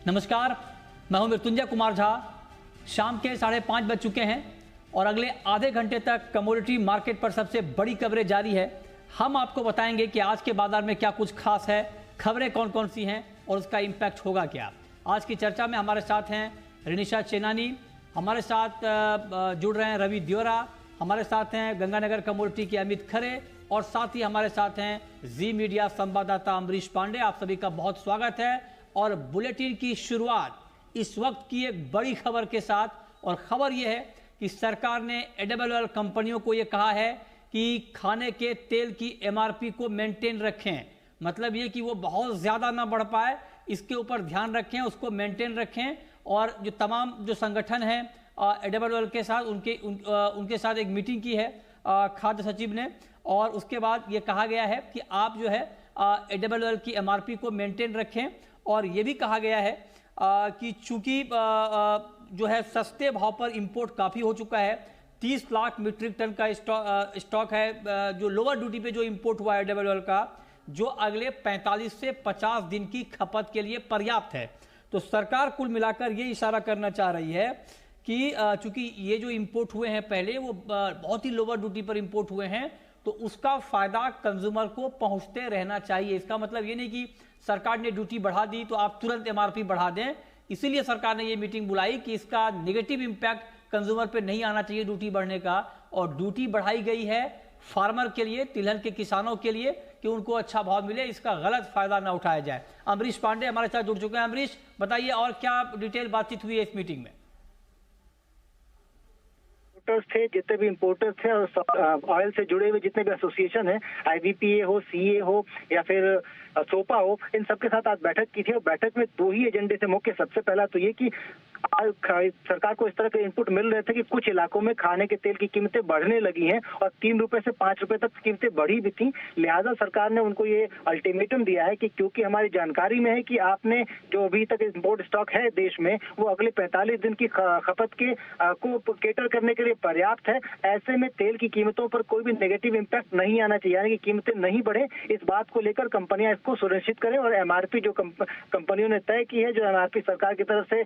नमस्कार, मैं हूं मृत्युंजय कुमार झा। शाम के 5:30 बज चुके हैं और अगले आधे घंटे तक कमोडिटी मार्केट पर सबसे बड़ी खबरें जारी है। हम आपको बताएंगे कि आज के बाजार में क्या कुछ खास है, खबरें कौन कौन सी हैं और उसका इम्पैक्ट होगा क्या। आज की चर्चा में हमारे साथ हैं रिनिशा चेनानी, हमारे साथ जुड़ रहे हैं रवि दियोरा, हमारे साथ हैं गंगानगर कमोडिटी के अमित खरे और साथ ही हमारे साथ हैं जी मीडिया संवाददाता अमरीश पांडे। आप सभी का बहुत स्वागत है और बुलेटिन की शुरुआत इस वक्त की एक बड़ी खबर के साथ। और खबर यह है कि सरकार ने एडिबल ऑयल कंपनियों को यह कहा है कि खाने के तेल की एमआरपी को मेंटेन रखें। मतलब ये कि वो बहुत ज़्यादा ना बढ़ पाए, इसके ऊपर ध्यान रखें, उसको मेंटेन रखें। और जो तमाम जो संगठन हैं एडिबल ऑयल के साथ उनके साथ एक मीटिंग की है खाद्य सचिव ने, और उसके बाद ये कहा गया है कि आप जो है एडिबल ऑयल की एमआरपी को मेंटेन रखें। और ये भी कहा गया है कि चूंकि जो है सस्ते भाव पर इंपोर्ट काफ़ी हो चुका है, 30 लाख मीट्रिक टन का स्टॉक है जो लोअर ड्यूटी पे जो इंपोर्ट हुआ है एडिबल ऑयल का, जो अगले 45 से 50 दिन की खपत के लिए पर्याप्त है। तो सरकार कुल मिलाकर ये इशारा करना चाह रही है कि चूंकि ये जो इंपोर्ट हुए हैं पहले वो बहुत ही लोअर ड्यूटी पर इंपोर्ट हुए हैं, तो उसका फायदा कंज्यूमर को पहुंचते रहना चाहिए। इसका मतलब ये नहीं कि सरकार ने ड्यूटी बढ़ा दी तो आप तुरंत एमआरपी बढ़ा दें। इसीलिए सरकार ने ये मीटिंग बुलाई कि इसका नेगेटिव इंपैक्ट कंज्यूमर पे नहीं आना चाहिए ड्यूटी बढ़ने का। और ड्यूटी बढ़ाई गई है फार्मर के लिए, तिलहन के किसानों के लिए, कि उनको अच्छा भाव मिले, इसका गलत फायदा ना उठाया जाए। अमरीश पांडे हमारे साथ जुड़ चुके हैं। अमरीश, बताइए और क्या डिटेल बातचीत हुई है इस मीटिंग में। थे जितने भी इंपोर्टर्स थे और ऑयल से जुड़े हुए जितने भी एसोसिएशन है, आईबीपीए हो, सीए हो या फिर सोपा हो, इन सबके साथ आज बैठक की थी। और बैठक में दो ही एजेंडे थे मुख्य। सबसे पहला तो ये कि सरकार को इस तरह के इनपुट मिल रहे थे कि कुछ इलाकों में खाने के तेल की कीमतें बढ़ने लगी हैं और 3 रुपए से 5 रुपए तक कीमतें बढ़ी भी थी। लिहाजा सरकार ने उनको ये अल्टीमेटम दिया है कि क्योंकि हमारी जानकारी में है कि आपने जो अभी तक इंपोर्ट स्टॉक है देश में वो अगले 45 दिन की खपत के को केटर करने के लिए पर्याप्त है। ऐसे में तेल की कीमतों पर कोई भी नेगेटिव इम्पैक्ट नहीं आना चाहिए, यानी कि कीमतें नहीं बढ़े। इस बात को लेकर कंपनियां इसको सुनिश्चित करें और एमआरपी जो कंपनियों ने तय की है, जो एमआरपी सरकार की तरफ से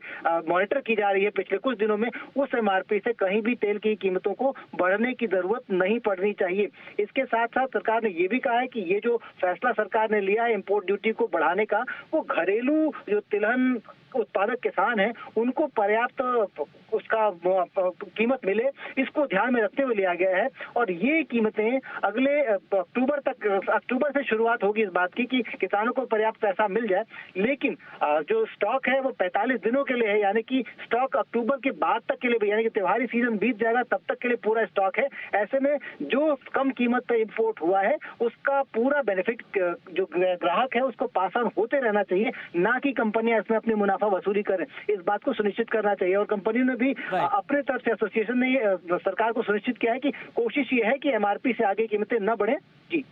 मॉनिटर की जा रही है पिछले कुछ दिनों में, उस एमआरपी से कहीं भी तेल की कीमतों को बढ़ने की जरूरत नहीं पड़नी चाहिए। इसके साथ साथ सरकार ने यह भी कहा है कि ये जो फैसला सरकार ने लिया है इंपोर्ट ड्यूटी को बढ़ाने का, वो घरेलू जो तिलहन उत्पादक किसान हैं उनको पर्याप्त उसका कीमत मिले, इसको ध्यान में रखते हुए लिया गया है। और ये कीमतें अगले अक्टूबर से शुरुआत होगी इस बात की कि किसानों को पर्याप्त पैसा मिल जाए। लेकिन जो स्टॉक है वो 45 दिनों के लिए है, यानी कि स्टॉक अक्टूबर के बाद तक के लिए, यानी कि त्योहारी सीजन बीत जाएगा तब तक के लिए पूरा स्टॉक है। ऐसे में जो कम कीमत पर इंपोर्ट हुआ है उसका पूरा बेनिफिट जो ग्राहक है उसको पास ऑन होते रहना चाहिए, ना कि कंपनियां इसमें अपनी मुनाफा वसूली करें। इस बात को सुनिश्चित करना चाहिए। और कंपनियों ने भी अपने तरफ से, एसोसिएशन ने सरकार को सुनिश्चित किया है कि कोशिश ये है कि एमआरपी से आगे कीमतें न बढ़े। जी